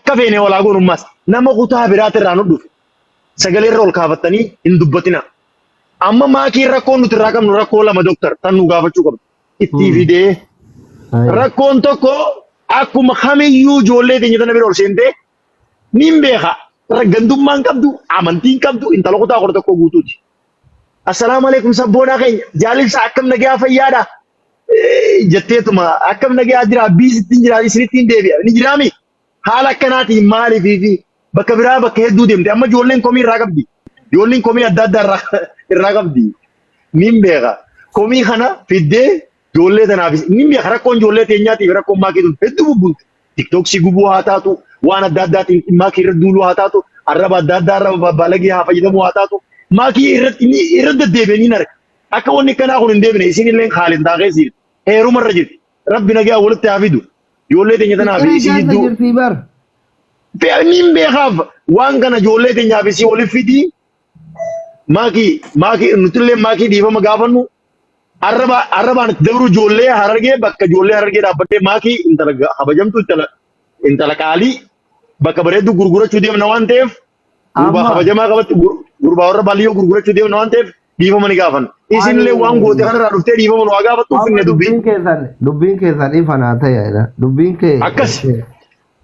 كفيني ولا أقول الناس نما قطع برات الرانود سجل الرول كافتني إن دبتنا أما ما كي ركون نتراكم نراكو لما دكتور تنو قافة شو قبل إتفيدي ركون تكو أكو مخامي يو جولة تيجي تنا بيرول سنتي نيمبيها رجندوم مان كابدو أمانتين كابدو إنت لو كتا أقول تكو غوتوجي السلام عليكم سبونا كين جالس أكم نجا فيادا جتيتما أكم نجا أدرا بيس تنجرا إسرتين ديبيا نجرامي حالا كناتي مالي في بكبرا بكهدو ديم أما جولين كومي راقب دي جولين كومي أداد راقب دي نيمبيها كومي خنا في الدي جولة تنافس نيمبيها ركون جولة تنياتي ركون ما كيدون هدو ببون تيك توك سيجوبو هاتاتو وانا داد ما كي ردولو هاتاتو الربا داد ربا بالغي ها فجدمو هاتاتو ما كي يرد ديبني نار أكوني كنا أقول ديبني إسيني لين خالد داغيسير هيرو مرجع ربنا جا ولد تعبدو جولة تنياتنا في سيدو في نيم بيخاف وان كان جولة تنيا في ولد فيدي ما كي نتلي ما كي ديبا مغافنو الربا ندورو جولة هرجع بك جولة هرجع رابطة ما كي انتلقى هبجم تو انتلقى علي بك بريدو غرغرة شديم نوان تيف غربا هبجم ما كبت غربا ورا باليو غرغرة شديم نوان تيف ديبا مني غافن إيشين لي وان غوتي خنا رادوتة ديبا منو غافن تو فيني دبين كيسان إفنا تيا إذا دبين كي أكس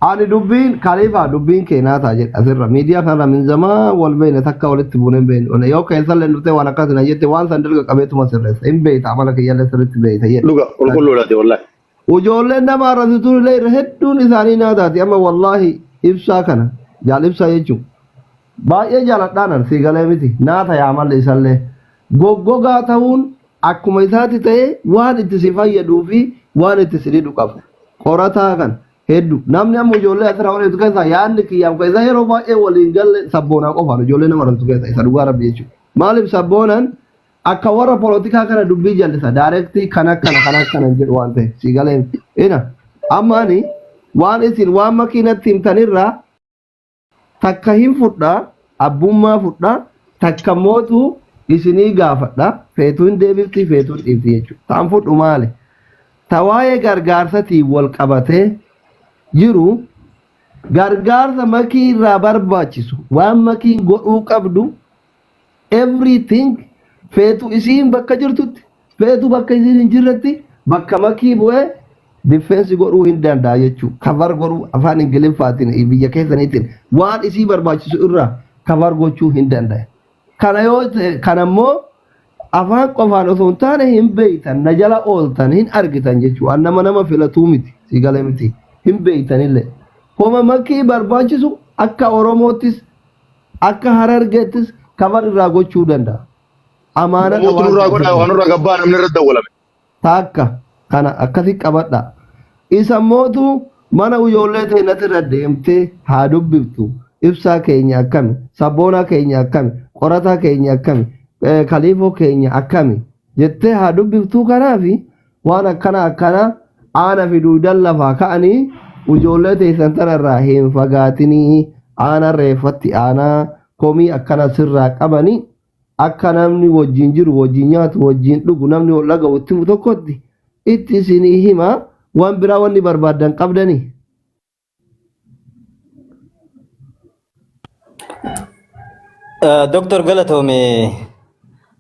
أنا دبين كاريفا دبين كي ناتا جت أثر ميديا كنا من زمان والبين تكا ولت تبونين بين ونا يو كيسان لنوتة وانا كاتنا جت وان سندل كابيت ما سرس إم بيت عملا كي يلا سرت بيت هي لوكا كل لولا تي والله وجولنا ما رزتون لي رهتون إثاني ناتا تي أما والله إبسا كنا جال إبسا يجوا باية جالت دانا سيغالي متي ناتا يعمل لسالة غوغا تاون أكما إثاتي تي وان إتسفا يدوفي وان إتسريدو كافو قراتا كان hedduu namni ammoo ijoollee asirraa waliin tu keessaa yaadni kiyyaaf keessaa yeroo baay'ee waliin galle sabboonaa qofaan ijoollee nama rantu keessaa isa dhugaa rabbi jechuudha. Maaliif sabboonaan akka warra poolitikaa kana dubbii jallisa daayirektii kan akkana jedhu waan ta'eef si galee ina ammaani waan isin waan makiinatti himtanirraa takka hin fudhaa abbummaa fudhaa takka mootu isinii gaafadha feetuu hin deebifti feetuu hin dhiifti jechuudha. Taan fudhu maali? Tawaayee gargaarsatiin wal qabatee jiru gargaarsa makii irraa barbaachisu waan makii godhuu qabdu everything feetu isiin bakka jirtutti feetu bakka isiin hin jirretti bakka makii bu'ee difeensi godhuu hin danda'a jechuudha. Kavar godhuu afaan ingiliffaatiin biyya keessaniitiin waan isii barbaachisu irraa kavar gochuu hin danda'a. Kana yoo kanammoo afaan qofaan osoo hin taane hin beektan na jala ooltan hin argitan jechuudha. Nama filatuu miti si galee miti. hin beeytanillee homa makii barbaachisu akka Oromootis akka Harargeettis kabar irraa gochuu danda'a. Amaana irraa godha waan irraa gabbaa namni irra dawwalame. Taakka kana akkasi qabadha. Isa mootu mana ijoollee teenatti irra deemtee haa dubbiftu. Ibsaa keenya akkami, sabboonaa keenya akkami, qorataa keenya akkami, kaliifoo keenya akkami jettee haa dubbiftuu kanaafi waan akkana aana fiduu dallafaa ka'anii ijoollee teessan tanarraa hin fagaatinii aana reeffatti aanaa komii akkana sirraa qabanii akka namni wajjin jiru wajjin nyaatu wajjin dhugu namni wal dhaga'u itti tokkotti itti isinii hima waan biraa wanni barbaadan qabdanii. Doktor Galatome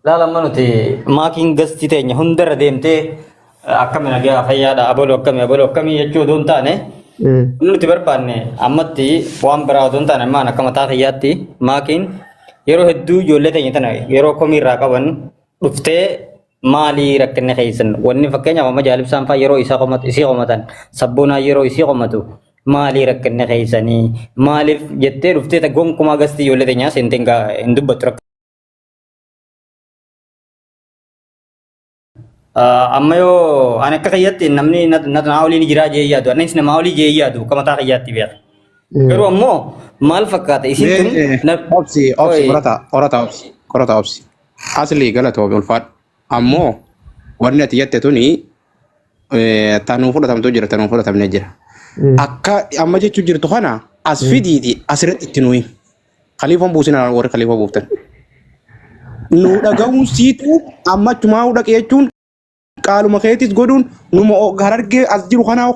laala manuti maakiin gastii teenya hundarra deemtee akkami nagaa fayyaadha abaloo akkami jechuu doon taane nuti barbaanne ammatti waan biraa doon taane maan akka mataa fayyaatti maakiin yeroo hedduu ijoollee teenya tana yeroo komii irraa qaban dhuftee maalii rakkinne keessan wanni fakkeenyaaf amma jaalibsaan faa yeroo isii qomatan sabboonaa yeroo isii qomatu maalii rakkinne keessanii maaliif jettee dhuftee gonkumaa gastii ijoollee teenyaa seenteen hin dubbattu rakka. Amma yoo ani akka kiyyaatti namni na olii jiraa jee yaadu anis nama olii jee yaadu akka mataa kiyyaatti beeka. Garuu ammoo maal fakkaata isin tun qorata obsi asli Galatoomi ulfaadha ammoo wanni ati jette tuni tanuu fudhatamtu jira tanuu fudhatamne jira akka amma jechuun jirtu kana as fidiiti asirratti itti nuyi khaliifaan buusina warra khaliifaa buuftan nu dhaga'uun siitu amma chumaa dhaqee jechuun qaaluma keetis godhuun numa Harargee as jiru kana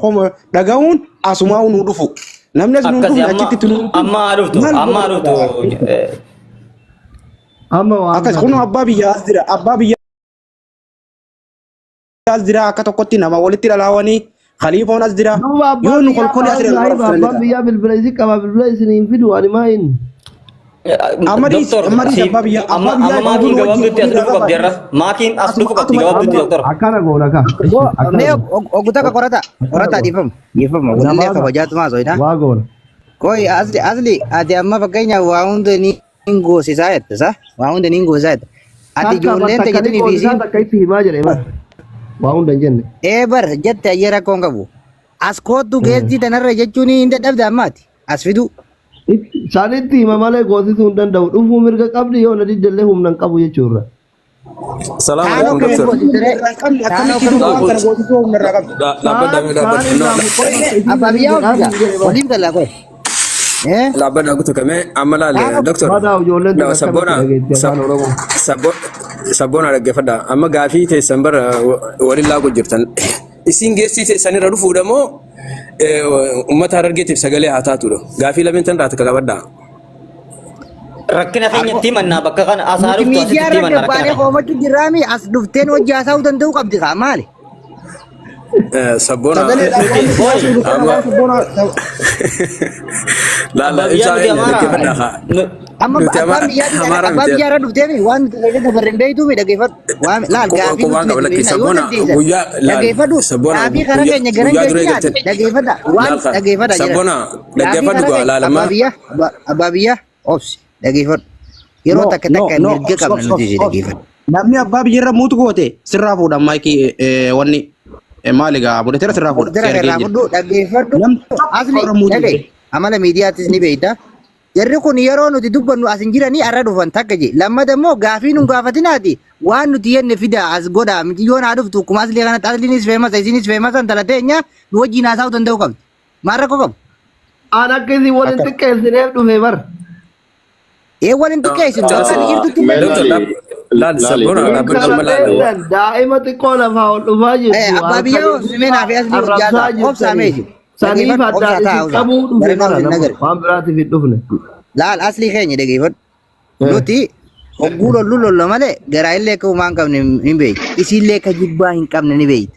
dhaga'uun asumaa nu dhufu namni as nuun akkasi dhufne achitti tunu amma dhuftu amma dhuftu Amma waan akkas kun abbaa biyyaa as jira abbaa biyyaa as jira akka tokkotti nama walitti dhalaawanii khaliifoon as jira yoo nu kolkolii as jira abbaan biyyaa bilbila isii qaba bilbila isiniin fidu ani maa hin. doktor amma maakiin gabaabduutti as dhufu qabdi irra maakiin as dhufu qabdi gabaabduutti doktor Akkana goona ka. Mee ogutaka qorata dhiifama walillee kabajaatu maa soida. Waa goona. Koi asli ati amma fakkeenyaaf waa hunda ni goosisaa jette sa waa hunda ni goosisaa jette. Ati ijoolleen tajaajilanii fi isiin Akka itti himaa jedhee bara. Waa hunda hin jenne. bar jette ayyee rakkoon qabu. As koottu geestii tanarra jechuun hin dadhabde ammaati. As fidu. Isaanitti hima malee goosisuu hin danda'u. Dhufuu mirga qabdi yoo na diddellee humna hin qabu jechuudha. Salaam Taanoo alaikum kamiin doctor. goosisire. Abbaa biyyaa waliin galaa koy. Labbada gutu kame amala le doctor. Badaa ijoolleen No sabona sabona dhaggeeffadha amma gaafii teessan bara walillaa ku jirtan isin geessii teessan irra dhufuudha moo uummata Harargeetiif sagalee haa taatudha gaafii lameen tan raata qabadha. rakkina keenyatti mannaa bakka kana asaa dhuftu Miidiyaa asitti manna irra baanee rakkina hoomachuu jirraami as dhufteen hojii haasa'uu danda'uu qabdi kaa maali? Sabona laala ibsaa dhaggeeffadha haa. Amma abbaan biyyaa irra dhufteemi waan nuti dabarre hin beektuu mi dhaggeeffadhu. Laal gaafii Waan qaba lakkii sabona guyyaa dhaggeeffadhu. Gaafii karaa keenya gara hin beeknyaati dhaggeeffadha. Waan dhaggeeffadha jedha. Sabona dhaggeeffadhu gaa laalama. Abbaa biyyaa obsi dhaggeeffadhu. Yeroo takka takka mirga qabna nuti ishee dhaggeeffadhu. namni abbaa biyya irra muutu goote sirraa fuudhan maayikii wanni maaligaa buleteera sirraa fuudha. Dara irraa fudhu dhaggeeffadhu. Asli dhagee amala miidiyaattis ni beekta. Jarri kun yeroo nuti dubbannu as hin jiranii arra dhufan takka je. Lammata immoo gaafii nun gaafatinaati. Waan nuti yenne fida as godha miti yoo naa dhuftu kuma asli kanatti asliinis feemasa isinis feemasan talateenya nu wajjin haasa'uu danda'u qabdi. Maal rakkoo qabu? Aan akka isin waliin xiqqeessineef dhufe bara. Waliin xiqqeessin bakka jirtutti Laal sabona dhaabbata ammalaa. Daa'ima xiqqoo lafaa ol dhufaa jirtu. abbaa biyyaa simeenaa fi asli hojjaa obsaamee jiru. Saniif addaa isin qabuu dhufe bara waan biraatiif hin dhufne. Laal asli keenya dhaggeeffadhu. Nuti hogguu lollu malee garaa illee akka uumaa hin qabne hin beektu. Isiillee akka jibbaa hin qabne ni beektu.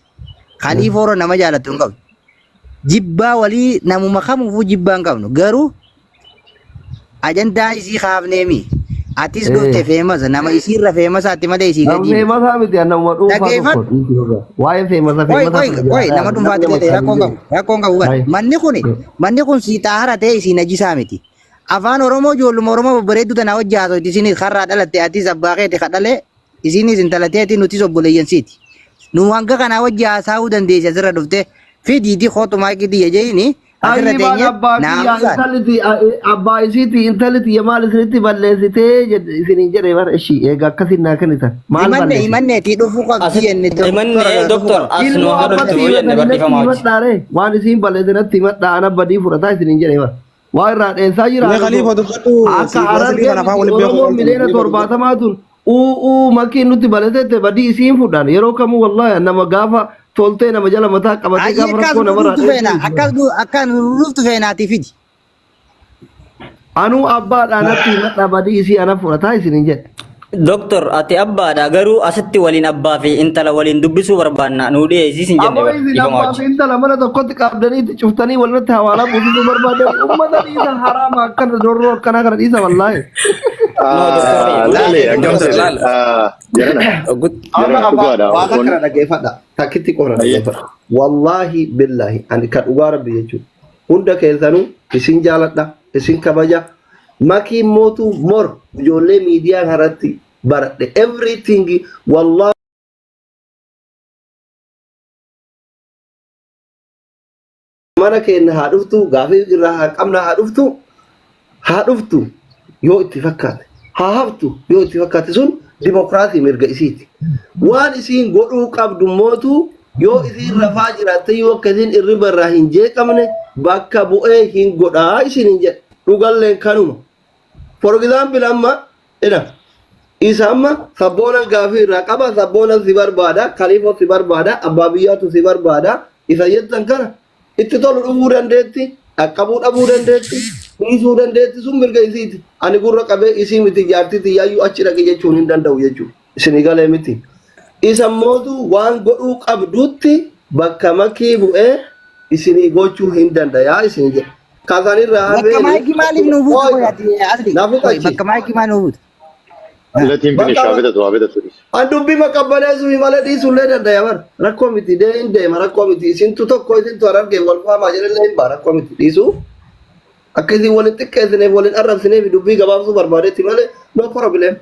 Kaliif horoo nama jaallattu hin qabdu. Jibbaa walii namuma kamuufuu jibbaa hin qabnu. Garuu ajandaa isii kaafneemi. Atis dhufte feemasa nama isiirra feemasaatti malee isii Nama gaji. feemasaa miti nama dhuunfaa tokko. Waa'ee feemasa Koy nama dhuunfaatti ta'e rakkoon qabu bara. Manni kun siitaa hara ta'e isiin ajisaa miti. Afaan Oromoo ijoolluma Oromoo babbareedduu tanaa hojii haasawti isinis karraa dhalatte atis abbaa keeti kadhale isinis intalateeti nutis obboleeyyansiiti. Nu hanga kanaa hojii haasawuu dandeessi asirra dhufte fidiiti kootumaa qidiyya jeeni asirra teenye naamsaan. Abbaa isiiti intaliti maal isinitti balleessitee isiniin jedhee bara ishii egaa akkasin naa kennitan. Maal balleessi? Imanneetii dhufuu qabdi jenne doktor as nu godhatu jenne barreeffamaa wajji waan isiin balleessinatti himadhaa ana badii fudhataa isiniin jedhee bara. Waa irraa dheessaa jira. Akka Harargee Oromoo miliyoona 70 tun makiin nutti balleessite badii isiin fudhan yeroo kamuu wallahi nama gaafa toltee nama jala mataa qabatee gaafa rakkoo namarraa dheessu. Akka nuuftu feenaati fidi. Anuu abbaadhaan natti himadhaa badii isii ana fudhataa isiniin jedhe. doktor ati abbaadha garuu asitti waliin abbaa fi intala waliin dubbisuu barbaanna nu dhiyeessisin jenne Amma isin barreeffamaa abbaa wajji fi intala mana tokkotti qabdaniitti cuftanii walirratti hawaalaa buusisuu barbaade uummata dhiisa haraama akkana dorroo akkanaa kana dhiisa wallaahi. Laale akkamta laal. Amma waa kana dhaggeeffadha. Takkitti qofa dhaggeeffadha. Wallaahi billaahi ani kan dhugaa rabbi jechuudha. Hunda keessanuu isin jaaladha isin kabaja. Makiin mootuu mor ijoollee miidiyaa irratti baradhe everything wallaahi. Mana keenya haa dhuftu gaafii irraa haa qabna haa dhuftu yoo itti fakkaate haa haftu yoo itti fakkaate sun dimokiraasii mirga isiiti. Waan isiin godhuu qabdu mootuu yoo isiin rafaa jiraatte yoo akka isiin irriba irraa hin jeeqamne bakka bu'ee hin godhaa isin hin jedhe dhugalleen kanuma. For example amma isa amma sabboonan gaafii irraa qaba sabboonan si barbaada kaliifoo si barbaada abbaa biyyaatu si barbaada isa jettan kana itti tolu dhufuu dandeetti Dhaqqabuu dhabuu dandeetti. Dhiisuu dandeetti sun mirga isiiti. Ani gurra qabee isii miti jaartii xiyyaayyu achi dhaqe jechuun hin danda'u jechuudha. Isinii galee miti. Isa mootu waan godhuu qabdutti bakka makii bu'ee isinii gochuu hin danda'a isinii jedha. Kaasanirraa Bakka maayikii maaliif nu buutu qoyaati asli? Naaf qachi. Bakka maayikii maal nu buutu? Latiin finish habita turis. An dubbii makabbaneessuu malee dhiisuullee danda'a bar. Rakkoo miti hin deema rakkoo miti. Isintu tokko isintu argee wal faamaa jedhallee hin baa rakkoo miti dhiisuu. Akka isin waliin xiqqeessineef waliin arrabsineef dubbii gabaabsuu barbaadetti malee no problem.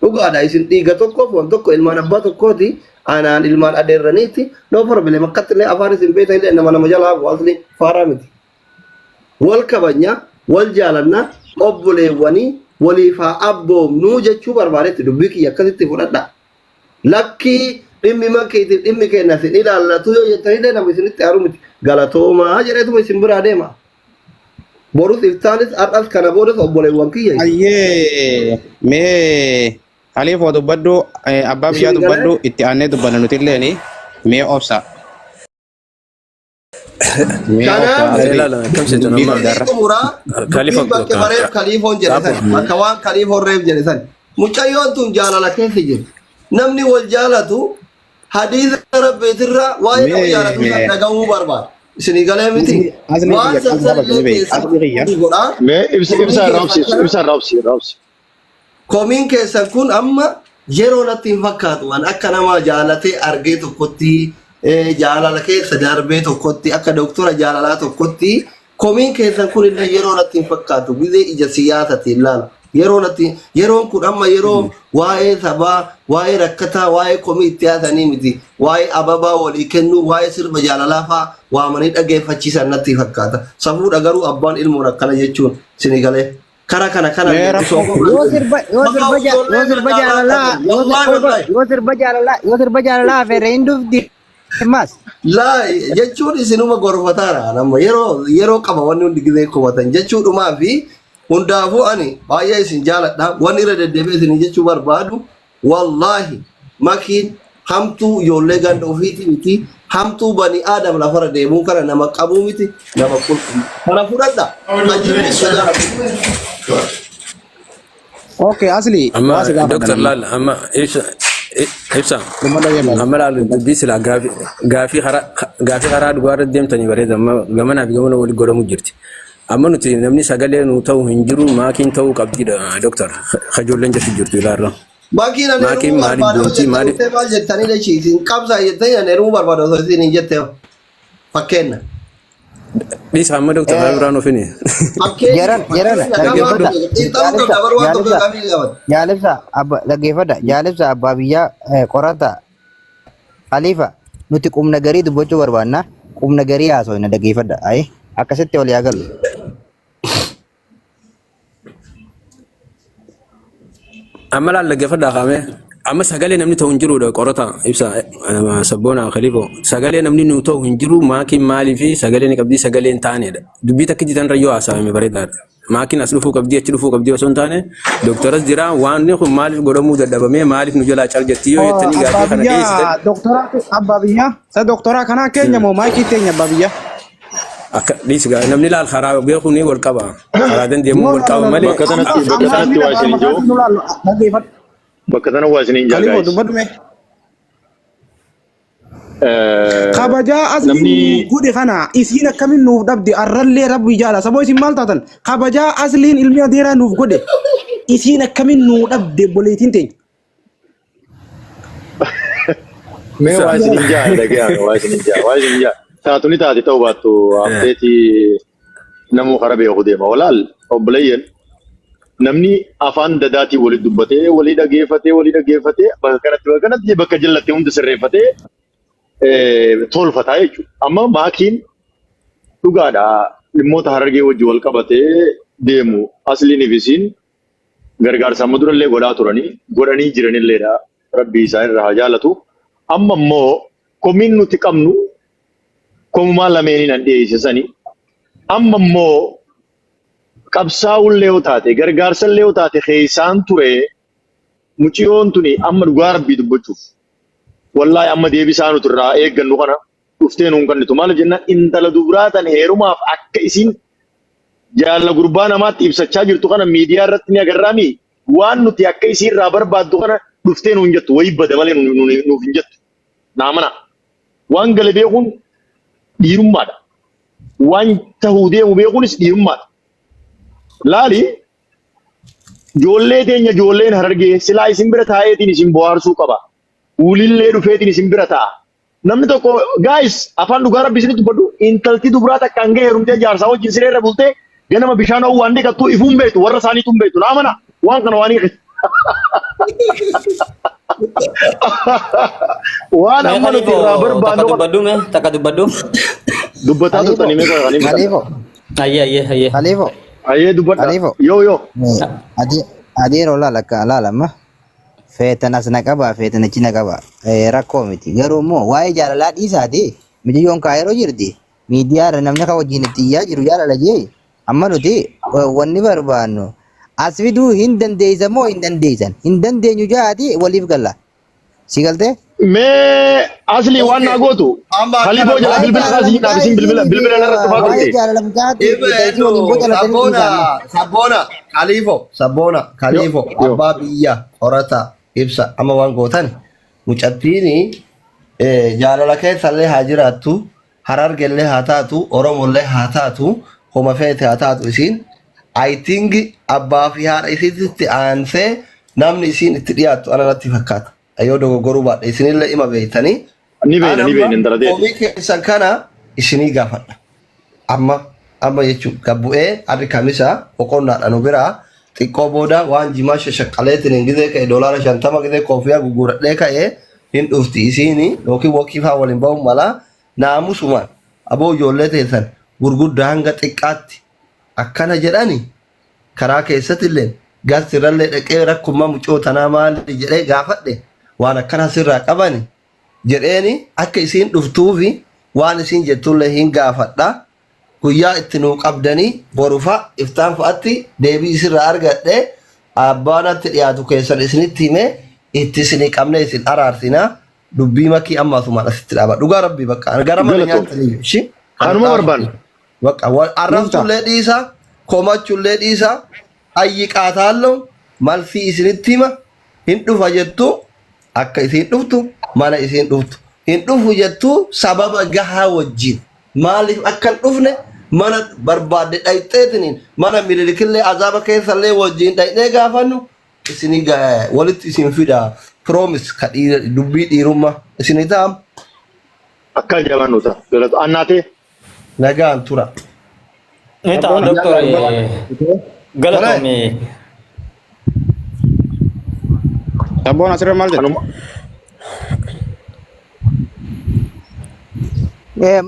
Dhugaadha isin dhiiga tokko foon tokko ilmaan abbaa tokkooti anaan ilmaan adeerraniiti no problem akkattillee afaan isin beektan illee nama jalaa bu'aasni faaraa miti. Wal kabanya wal jaalanna obboleewwanii waliif haa abboomnuu jechuu barbaadetti dubbii kiyya akkasitti fudhadha. Lakkii dhimmi makkeetiif dhimmi kenna isin ilaallatu yoo jettanillee nama isinitti aaru miti galatoomaa jedheetuma isin biraa deema. Borus iftaanis har'as kana boodas obboleewwan kiyya. Ayyee mee Khalifa dubbadhu abbaa biyyaa dubbadhu itti aanee dubbanna nuti illee mee obsa. Khalifoon jedhe akka waan Khalifoon reef jedhe san mucayyoon tun jaalala keessa jirti. Namni wal jaalatu hadiisa rabbiitirraa waa'ee nama jaalatu san dhagahuu barbaada. Isinii galee miti. Waan sassallee keessatti godhaa. Mee ibsa raabsi. Komiin keessan kun amma yeroo natti hin fakkaatu waan akka nama jaalatee argee tokkotti jaalala keessa darbee tokkotti akka doktora jaalalaa tokkotti komiin keessan kun illee yeroo natti hin fakkaatu gizee ija siyaasatti ilaalu. Yeroon kun amma yeroo waa'ee sabaa, waa'ee rakkataa, waa'ee komii itti haasanii miti. Waa'ee ababaa walii kennuu, waa'ee sirba jaalalaa fa'aa waamanii dhageeffachiisan natti fakkaata. Safuudha garuu abbaan ilmoon akkana jechuun isinii galee. Kara kana Yoo sirba jaalalaa feeree hin dhufti. Mas. Laa jechuun isinuma gorfataadha nama yeroo qaba wanni hundi gizee qubatan jechuudhumaa fi hundaafuu ani baay'ee isin jaaladha wanni irra deddeebi'ee isin jechuu barbaadu wallaahi makiin hamtuu ijoollee ganda ofiiti miti hamtuu bani aadam lafarra deemuu kana nama qabuu miti nama qulqulluu kana fudhadha. Okay, asli. Amma Dr. Lal, amma ibsa. Amma Lal bisila gaafii karaa dhugaarra deemtanii bareeda amma gamanaa fi gamana waliin godhamu jirti. Amma nuti namni sagalee nu ta'u hin jiru maakiin ta'uu qabdidha Dr. Kajoolleen jechuun jirtu ilaarra. Maakiin maaliif doontii maaliif? Maal jettanii dhachiisin qabsaa jettanii ani eruu barbaada osoo isin hin jettee fakkeenya. Bisa amma Dr. Habibran ofini. Jaalibsa abbaa biyyaa qorata Khalifa nuti qubna garii dubbachuu barbaanna qubna garii haasofna dhaggeeffadha ayi akkasitti wal yaa galu. Amma laal dhaggeeffadhaa kaame amma sagalee namni ta'u hin jirudha qorata ibsa sabboona Khalifa sagalee namni nu ta'u hin jiru maakiin maalii fi sagalee ni qabdii sagalee hin taanedha dubbii takki jitan rayyoo haasawame bareedaadha maakiin as dhufuu qabdii achi dhufuu qabdii osoo hin taane dooktaras jira waan kun maaliif godhamuu dadhabamee maaliif nu jalaa cal jettii yoo jettanii gaafii kana dhiyeessitan. Dooktoraa abbaa biyyaa sa dooktoraa kanaa keenya moo maayikii teenya abbaa biyyaa. Akka dhiisgaa namni laal karaa beekuu ni wal qaba karaa dandeemuu wal qaba malee. Bakka sana waa isiniin jaagaa. Kabajaa asliin gudi kana isiin akkamiin nuuf dhabde arrallee rabbi jaala saboo isin maal taatan kabajaa asliin ilmi adeeraa nuuf godhe isiin akkamiin nuuf dhabde boleetiin teenya. Mee waa isiniin jaa dhaga'aa waa isiniin jaa taatuni taate ta'uu baattu abdeetii namuu karaa beeku deema walaal obboleeyyan. Namni afaan dadaatii walii dubbatee walii dhageeffatee bakka kanatti bakka jallattee hunda sirreeffatee tolfataa jechuudha. Amma maakiin dhugaadha dhimmoota harargee wajji wal qabatee deemu asliin ifisiin gargaarsa amma durallee godhanii jiranilleedha rabbii isaan irraa haa jaalatu. Amma immoo komiin nuti qabnu komumaa lameeniin an dhiyeessisanii amma immoo qabsaa'ullee yoo taate gargaarsallee yoo taate keessaan ture muciyoon tuni amma dhugaa rabbii dubbachuuf wallaahi amma deebisaa nuti irraa eeggannu kana dhuftee nuun kennitu maal jennaan intala dubiraa tan heerumaaf akka isin jaalla gurbaa namaatti ibsachaa jirtu kana miidiyaa irratti ni agarraami waan nuti akka isiin irraa barbaaddu kana dhuftee nuun jettu wayii bada malee nuuf hin jettu naamana waan gale beekuun dhiirummaadha waan tahuu deemu beekuunis dhiirummaadha laali ijoollee teenya ijoolleen harargee silaa isin bira taa'eetiin isin bohaarsuu qaba ulillee dhufeetiin isin bira taa'a namni tokko gaayis afaan dhugaa rabbi isinitti dubbadhu intalti dubiraa takka hanga heerumtee jaarsaa wajjin siree irra bultee ganama bishaan hawuu waan dhiqattu ifuun beektu warra isaaniitu hin beektu naamana waan kana waan hiiqe waan amma nuti irraa barbaannu takka dubbadhu dubbataa turtanii mee qofa kanii Khalifo. ayyee Khalifo. ayyee dubbadha Khalifo. yoo Adeero laalama. Feetan as na qaba, feetan achi na qaba. Rakkoo miti. Garuu immoo waa'ee jaalalaa dhiisaati. Mijiyyoon kaayeroo jirti. Miidiyaa irra namni akka wajjin itti iyyaa jiru jaalala jee. Amma nuti wanni barbaannu as fiduu hin dandeeysan moo hin dandeeysan? Hin dandeenyu jaati waliif galla. Si galtee? mee asli waan naa gootu Khalifoo jala bilbila kaasii dhaabisiin bilbila irratti faa Waa'ee turte jaalala mukaati. Sabboona Khalifo abbaa biyya horata ibsa amma waan gootan mucattiini jaalala keessallee haa jiraattu harargellee haa taatu oromollee haa taatu homa feete haa taatu isiin I think abbaa fi haadha isiitti aansee namni isiin itti dhiyaattu anatti fakkaata. Ayyoo dogoggoruu baadhe isinillee ima beeytanii. ni beeyna intala ta'e Komii keessan kana isinii gaafadha. Amma jechuun gabbu'ee addi kamisa boqonnaadhaan biraa xiqqoo booda waan jimaa shashaqqaleetiin hin gizee ka'e doolaara 50 gizee koofiyaa gugguradhee ka'ee hin dhufti isiini yookiin wakiifaa waliin ba'uun mala naamusumaan aboo ijoollee teessan gurguddaa hanga xiqqaatti akkana jedhani karaa keessatti illee gaazexirrallee dhaqee rakkummaa mucoo tanaa maali jedhee gaafadhe waan akkana sirraa qabani jedheeni akka isiin dhuftuufi waan isiin jettullee hin gaafadha. Guyyaa itti nuu qabdanii borufa iftaan fa'aatti deebii isirraa argadhe abbaanatti dhiyaatu keessan isinitti himee itti isinii qabne isin araarsinaa dubbii makii amma asumaan asitti dhaaba dhugaa rabbii bakka gara mana nyaatanii shi kanuma barbaanna bakka arrabsullee dhiisaa komachullee dhiisaa ayyi qaataallo malfii isinitti hima hin dhufa jettu akka isiin dhuftu mana isiin dhuftu hin dhufu jettu sababa gahaa wajjin maaliif akkan dhufne mana barbaadde dhayxeetiniin mana mililikillee azaaba keessallee wajjin dhayxee gaafannu isinii walitti isin fida promise ka dubbii dhiirummaa isinii ta'am akka jabaannuta galatu annaatee nagaan tura. Eta doktor galatoomi Sabboon asirra maal jedhu? kanuma Eh,